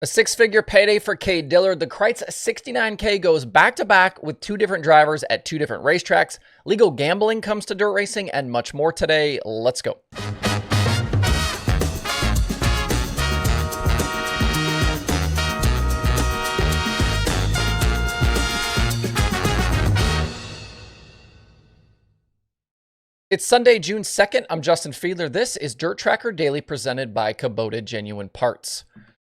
A six-figure payday for Cade Dillard. The Kreitz 69K goes back-to-back with two different drivers at two different racetracks. Legal gambling comes to dirt racing and much more today. Let's go. It's Sunday, June 2nd. I'm Justin Fiedler. This is Dirt Tracker Daily presented by Kubota Genuine Parts.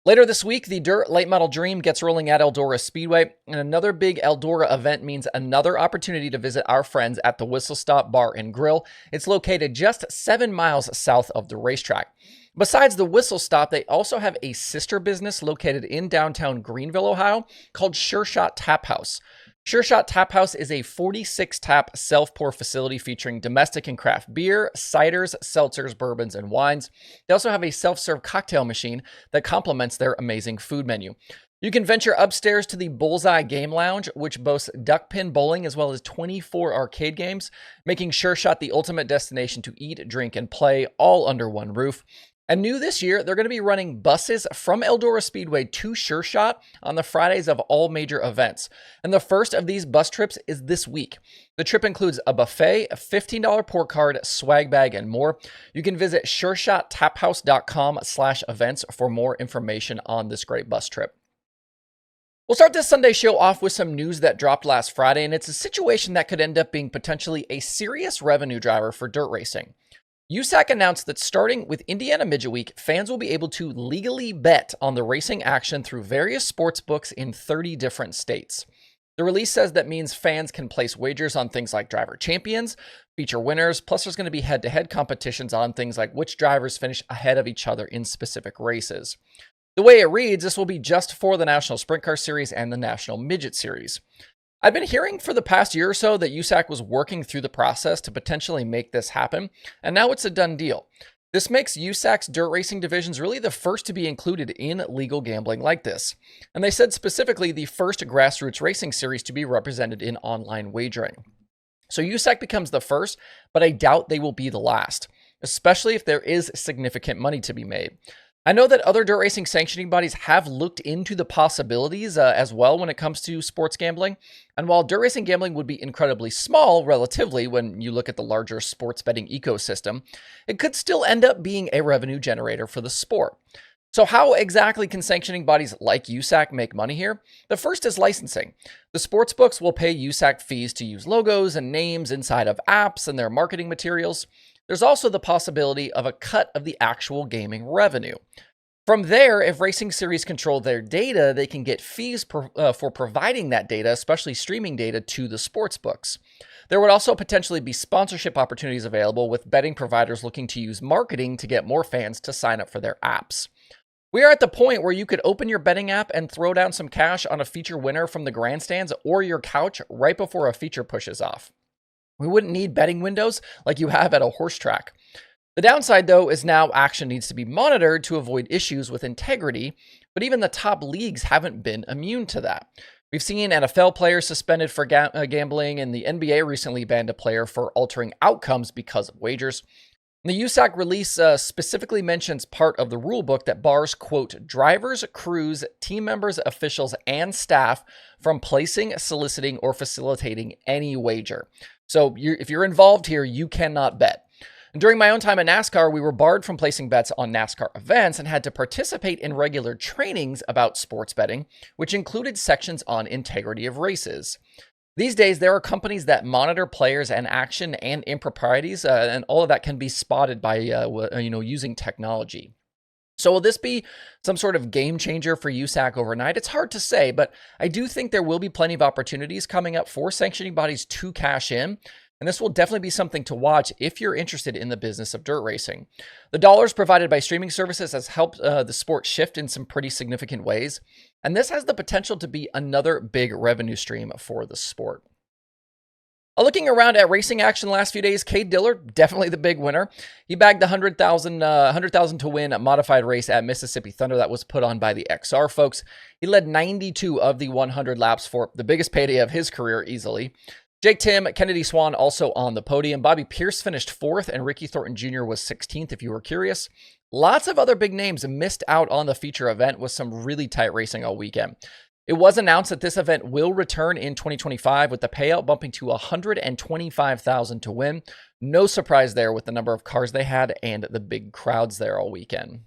Later this week, the Dirt Late Model Dream gets rolling at Eldora Speedway, and another big Eldora event means another opportunity to visit our friends at the Whistle Stop Bar and Grill. It's located just 7 miles south of the racetrack. Besides the Whistle Stop, they also have a sister business located in downtown Greenville, Ohio, called Sure Shot Tap House. Sure Shot Tap House is a 46-tap self-pour facility featuring domestic and craft beer, ciders, seltzers, bourbons, and wines. They also have a self-serve cocktail machine that complements their amazing food menu. You can venture upstairs to the Bullseye Game Lounge, which boasts duck pin bowling as well as 24 arcade games, making Sure Shot the ultimate destination to eat, drink, and play all under one roof. And new this year, they're going to be running buses from Eldora Speedway to Sure Shot on the Fridays of all major events. And the first of these bus trips is this week. The trip includes a buffet, a $15 port card, swag bag, and more. You can visit sureshottaphouse.com/events for more information on this great bus trip. We'll start this Sunday show off with some news that dropped last Friday, and it's a situation that could end up being potentially a serious revenue driver for dirt racing. USAC announced that starting with Indiana Midget Week, fans will be able to legally bet on the racing action through various sports books in 30 different states. The release says that means fans can place wagers on things like driver champions, feature winners, plus there's going to be head-to-head competitions on things like which drivers finish ahead of each other in specific races. The way it reads, this will be just for the National Sprint Car Series and the National Midget Series. I've been hearing for the past year or so that USAC was working through the process to potentially make this happen, and now it's a done deal. This makes USAC's dirt racing divisions really the first to be included in legal gambling like this. And they said specifically the first grassroots racing series to be represented in online wagering. So USAC becomes the first, but I doubt they will be the last, especially if there is significant money to be made. I know that other dirt racing sanctioning bodies have looked into the possibilities as well when it comes to sports gambling. And while dirt racing gambling would be incredibly small relatively when you look at the larger sports betting ecosystem, it could still end up being a revenue generator for the sport. So how exactly can sanctioning bodies like USAC make money here? The first is licensing. The sportsbooks will pay USAC fees to use logos and names inside of apps and their marketing materials. There's also the possibility of a cut of the actual gaming revenue. From there, if racing series control their data, they can get fees for providing that data, especially streaming data, to the sports books. There would also potentially be sponsorship opportunities available with betting providers looking to use marketing to get more fans to sign up for their apps. We are at the point where you could open your betting app and throw down some cash on a feature winner from the grandstands or your couch right before a feature pushes off. We wouldn't need betting windows like you have at a horse track. The downside, though, is now action needs to be monitored to avoid issues with integrity, but even the top leagues haven't been immune to that. We've seen NFL players suspended for gambling, and the NBA recently banned a player for altering outcomes because of wagers. The USAC release specifically mentions part of the rule book that bars, quote, drivers, crews, team members, officials, and staff from placing, soliciting, or facilitating any wager. So if you're involved here, you cannot bet. And during my own time at NASCAR, we were barred from placing bets on NASCAR events and had to participate in regular trainings about sports betting, which included sections on integrity of races. These days, there are companies that monitor players and action and improprieties, and all of that can be spotted by using technology. So will this be some sort of game changer for USAC overnight? It's hard to say, but I do think there will be plenty of opportunities coming up for sanctioning bodies to cash in. And this will definitely be something to watch if you're interested in the business of dirt racing. The dollars provided by streaming services has helped the sport shift in some pretty significant ways. And this has the potential to be another big revenue stream for the sport. Looking around at racing action the last few days, Cade Dillard, definitely the big winner. He bagged the $100,000 to win modified race at Mississippi Thunder that was put on by the XR folks. He led 92 of the 100 laps for the biggest payday of his career easily. Jake Tim, Kennedy Swan also on the podium. Bobby Pierce finished 4th, and Ricky Thornton Jr. was 16th, if you were curious. Lots of other big names missed out on the feature event with some really tight racing all weekend. It was announced that this event will return in 2025 with the payout bumping to $125,000 to win. No surprise there with the number of cars they had and the big crowds there all weekend.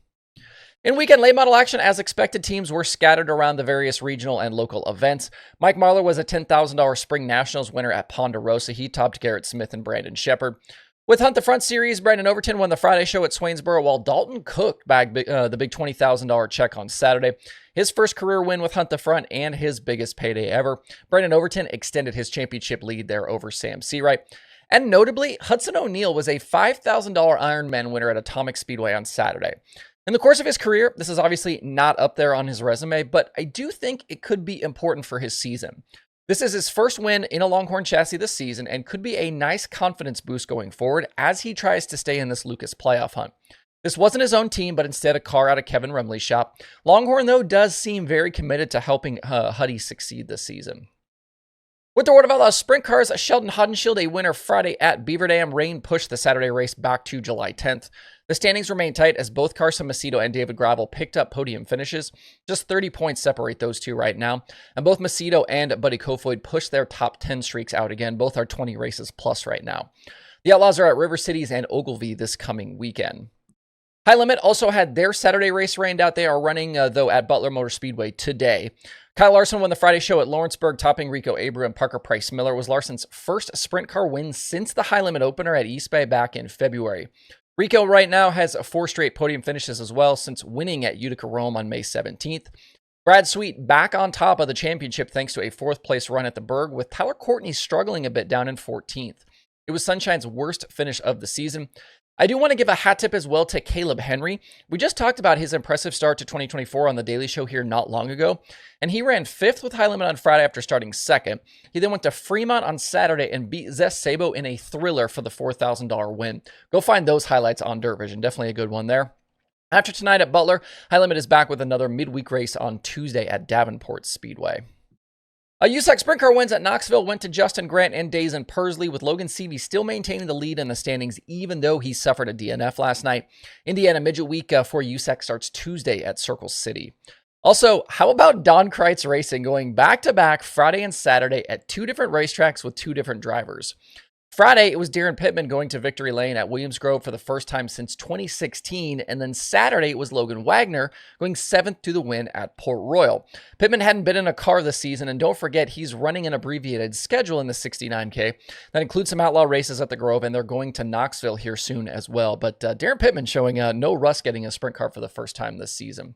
In weekend late model action, as expected, teams were scattered around the various regional and local events. Mike Marlar was a $10,000 Spring Nationals winner at Ponderosa. He topped Garrett Smith and Brandon Shepard. With Hunt the Front Series, Brandon Overton won the Friday show at Swainsboro, while Dalton Cook bagged the big $20,000 check on Saturday. His first career win with Hunt the Front and his biggest payday ever. Brandon Overton extended his championship lead there over Sam Seawright. And notably, Hudson O'Neal was a $5,000 Ironman winner at Atomic Speedway on Saturday. In the course of his career, this is obviously not up there on his resume, but I do think it could be important for his season. This is his first win in a Longhorn chassis this season and could be a nice confidence boost going forward as he tries to stay in this Lucas playoff hunt. This wasn't his own team, but instead a car out of Kevin Remley's shop. Longhorn, though, does seem very committed to helping Huddy succeed this season. With the World of Outlaws Sprint Cars, Sheldon Hodenshield, a winner Friday at Beaver Dam. Rain pushed the Saturday race back to July 10th. The standings remain tight as both Carson Macedo and David Gravel picked up podium finishes. Just 30 points separate those two right now. And both Macedo and Buddy Kofoid pushed their top 10 streaks out again. Both are 20 races plus right now. The Outlaws are at River Cities and Ogilvie this coming weekend. High Limit also had their Saturday race rained out. They are running, though, at Butler Motor Speedway today. Kyle Larson won the Friday show at Lawrenceburg, topping Rico Abreu and Parker Price Miller. Was Larson's first sprint car win since the High Limit opener at East Bay back in February. Rico right now has 4 straight podium finishes as well since winning at Utica Rome on May 17th. Brad Sweet back on top of the championship thanks to a 4th place run at the Berg, with Tyler Courtney struggling a bit down in 14th. It was Sunshine's worst finish of the season. I do want to give a hat tip as well to Caleb Henry. We just talked about his impressive start to 2024 on the Daily Show here not long ago, and he ran 5th with High Limit on Friday after starting 2nd. He then went to Fremont on Saturday and beat Zess Sabo in a thriller for the $4,000 win. Go find those highlights on Dirt Vision. Definitely a good one there. After tonight at Butler, High Limit is back with another midweek race on Tuesday at Davenport Speedway. A USAC sprint car wins at Knoxville went to Justin Grant and Daison Pursley, with Logan Seavey still maintaining the lead in the standings, even though he suffered a DNF last night. Indiana Midget Week for USAC starts Tuesday at Circle City. Also, how about Don Kreitz Racing going back-to-back Friday and Saturday at 2 different racetracks with 2 different drivers? Friday, it was Daryn Pittman going to Victory Lane at Williams Grove for the first time since 2016, and then Saturday it was Logan Wagner going 7th to the win at Port Royal. Pittman hadn't been in a car this season, and don't forget, he's running an abbreviated schedule in the 69K. That includes some outlaw races at the Grove, and they're going to Knoxville here soon as well. But Daryn Pittman showing no rust getting a sprint car for the first time this season.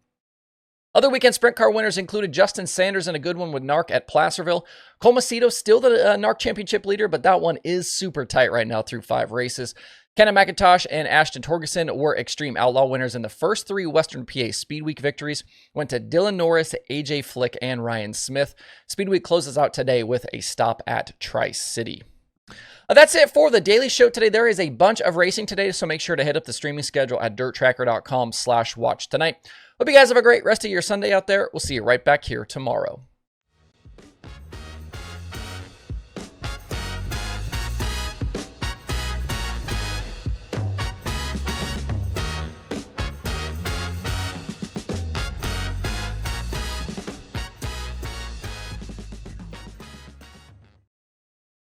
Other weekend sprint car winners included Justin Sanders and a good one with NARC at Placerville. Cole Macedo still the NARC championship leader, but that one is super tight right now through 5 races. Kenna McIntosh and Ashton Torgerson were Extreme Outlaw winners in the first 3 Western PA Speed Week victories. Went to Dylan Norris, AJ Flick, and Ryan Smith. Speed Week closes out today with a stop at Tri-City. That's it for the Daily Show today. There is a bunch of racing today, so make sure to hit up the streaming schedule at DIRTRACKR.com/watch tonight. Hope you guys have a great rest of your Sunday out there. We'll see you right back here tomorrow.